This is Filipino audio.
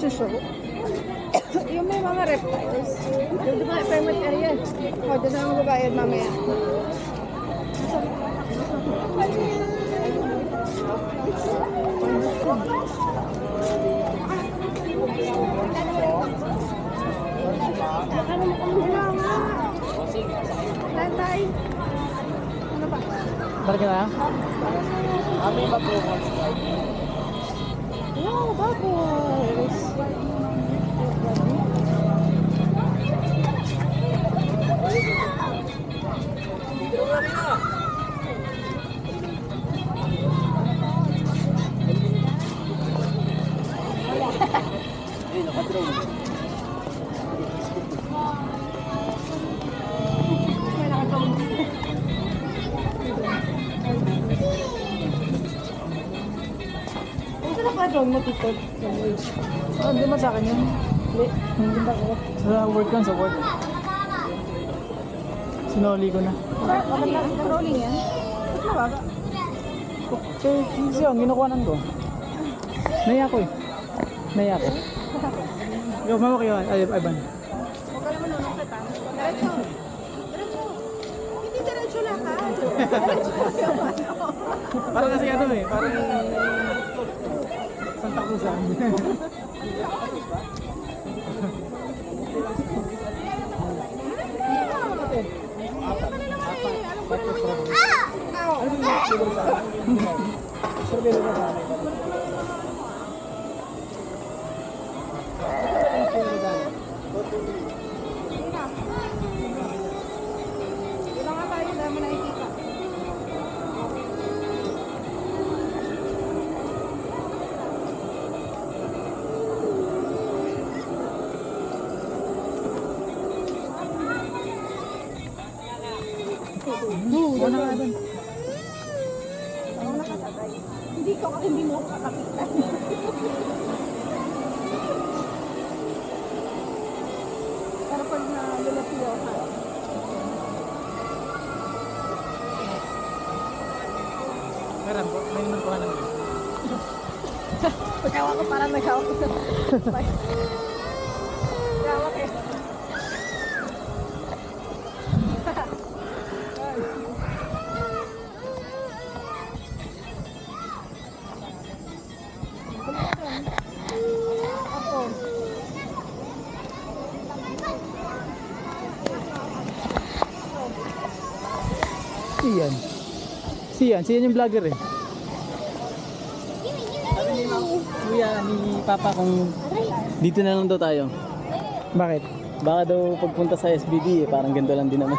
nagsushow. Yung may mga reptiles. Yung di ba, permit area. O, doon na magbabayad mamaya. Tatay. Ano ba? Balik na? Kami mag-bubbles. Wow, bubbles. Ay, nakadraw. May nakatawag. Saan na pa drone mo, Tito? Ah, hindi man sa akin yun. Hindi ba ko? Sa work lang, sa work. Sinoli ko na. Rolling yan? Ba't mabaga? Okay, easy ang ginukuhanan ko. Naya ko eh. Naya ko. Yo, mama kayo. Ay, Ivan. Huwag ka naman nunong kita. Diretso. Diretso. Hindi diretso lang ka. Diretso yung ano. Parang kasi ano eh. Parang Santa Cruzan. Ilang nga tayo dahil mo nakikita. Wala nga doon. Ako nakasabay. Hindi ko kasi hindi mo ako kakapitan. Pero pag nalulatiyo ka, Meron po. May naman kuha lang. pagkawa ko parang nagkawak ko. Nagkawak eh. Ako. Siyan. Siyan yung vlogger eh. Sabi ni Kuya, ni Papa kung dito na lang daw tayo. Bakit? Baka daw pagpunta sa SBD eh, parang ganito lang din naman.